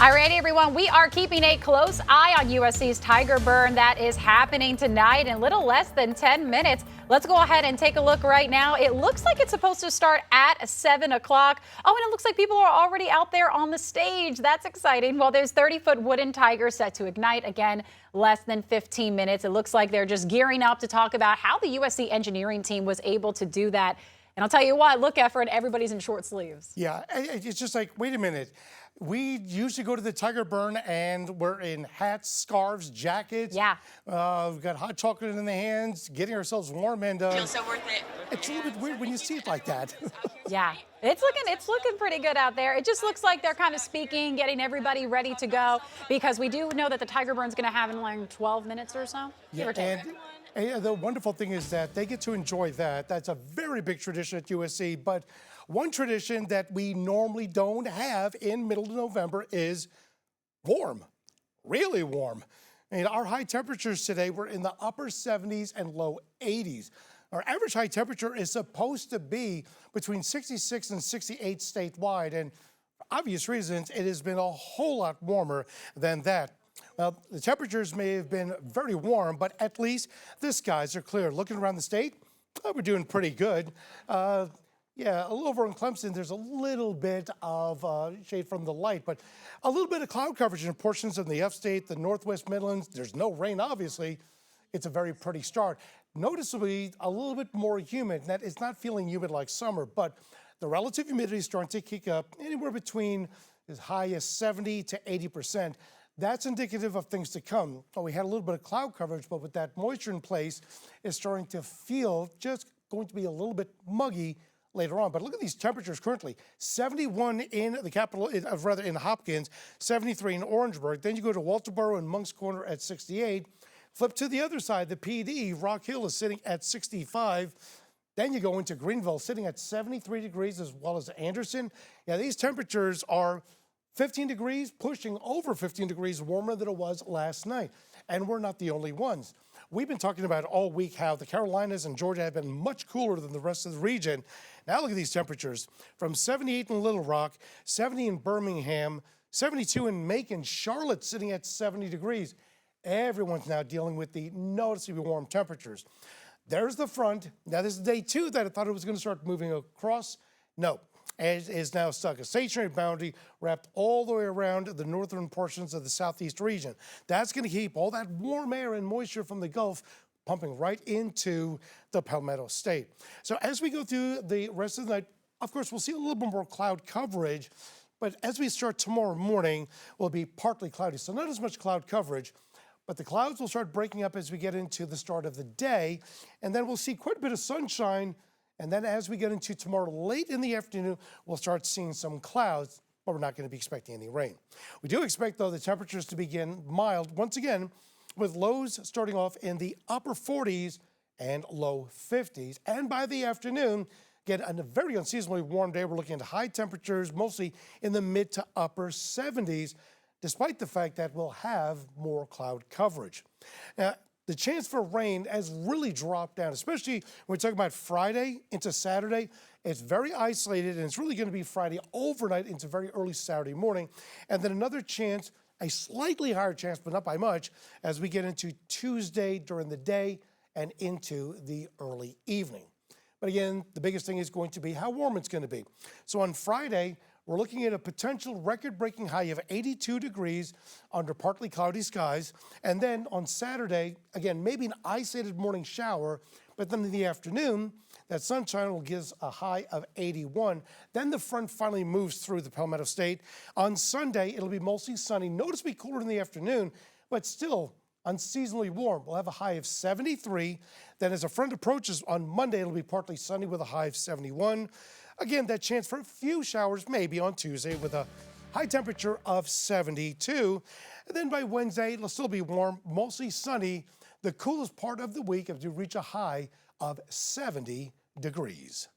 Alrighty, everyone, we are keeping a close eye on USC's Tiger Burn that is happening tonight in little less than 10 minutes. Let's go ahead and take a look right now. It looks like it's supposed to start at 7 o'clock. Oh, and it looks like people are already out there on the stage. That's exciting. Well, there's 30-foot wooden tiger set to ignite again, less than 15 minutes. It looks like they're just gearing up to talk about how the USC engineering team was able to do that. And I'll tell you what, look effort, everybody's in short sleeves. Yeah, it's just like, wait a minute. We usually go to the Tiger Burn and we're in hats, scarves, jackets. Yeah. We've got hot chocolate in the hands, getting ourselves warm, and Feels so worth it. it's a little bit weird when you see it like that. Yeah, it's looking pretty good out there. It just looks like they're kind of speaking, getting everybody ready to go, because we do know that the Tiger Burn's going to have in like 12 minutes or so. Give or take. And the wonderful thing is that they get to enjoy that. That's a very big tradition at USC. But one tradition that we normally don't have in middle of November is warm, really warm. I mean, our high temperatures today were in the upper 70s and low 80s. Our average high temperature is supposed to be between 66 and 68 statewide. And for obvious reasons, it has been a whole lot warmer than that. Well, the temperatures may have been very warm, but at least the skies are clear. Looking around the state, we're doing pretty good. Yeah, a little over in Clemson, there's a little bit of shade from the light, but a little bit of cloud coverage in portions of the upstate, the Northwest Midlands. There's no rain, obviously. It's a very pretty start. Noticeably, a little bit more humid. That it's not feeling humid like summer, but the relative humidity is starting to kick up anywhere between as high as 70 to 80%. That's indicative of things to come. Well, we had a little bit of cloud coverage, but with that moisture in place, it's starting to feel just going to be a little bit muggy later on. But look at these temperatures currently. 71 in the capital, rather in Hopkins, 73 in Orangeburg. Then you go to Walterboro and Moncks Corner at 68. Flip to the other side, the PD, Rock Hill is sitting at 65. Then you go into Greenville, sitting at 73 degrees, as well as Anderson. Yeah, these temperatures are 15 degrees, pushing over 15 degrees warmer than it was last night. And we're not the only ones. We've been talking about all week how the Carolinas and Georgia have been much cooler than the rest of the region. Now look at these temperatures. From 78 in Little Rock, 70 in Birmingham, 72 in Macon, Charlotte sitting at 70 degrees. Everyone's now dealing with the noticeably warm temperatures. There's the front. Now this is day two that I thought it was going to start moving across. No. It is now stuck. A stationary boundary wrapped all the way around the northern portions of the southeast region. That's going to keep all that warm air and moisture from the Gulf pumping right into the Palmetto State. So as we go through the rest of the night, of course, we'll see a little bit more cloud coverage. But as we start tomorrow morning, we'll be partly cloudy. So not as much cloud coverage, but the clouds will start breaking up as we get into the start of the day. And then we'll see quite a bit of sunshine. And then as we get into tomorrow late in the afternoon, we'll start seeing some clouds, but we're not going to be expecting any rain. We do expect, though, the temperatures to begin mild once again, with lows starting off in the upper 40s and low 50s. And by the afternoon, again, on a very unseasonably warm day, we're looking at high temperatures, mostly in the mid to upper 70s, despite the fact that we'll have more cloud coverage. Now, the chance for rain has really dropped down, especially when we're talking about Friday into Saturday. It's very isolated, and it's really going to be Friday overnight into very early Saturday morning. And then another chance, a slightly higher chance, but not by much, as we get into Tuesday during the day and into the early evening. But again, the biggest thing is going to be how warm it's going to be. So on Friday, we're looking at a potential record-breaking high of 82 degrees under partly cloudy skies. And then on Saturday, again, maybe an isolated morning shower, but then in the afternoon, that sunshine will give us a high of 81. Then the front finally moves through the Palmetto State. On Sunday, it'll be mostly sunny. Noticeably cooler in the afternoon, but still unseasonably warm. We'll have a high of 73. Then as a front approaches on Monday, it'll be partly sunny with a high of 71. Again, that chance for a few showers maybe on Tuesday with a high temperature of 72. And then by Wednesday, it'll still be warm, mostly sunny. The coolest part of the week as we reach a high of 70 degrees.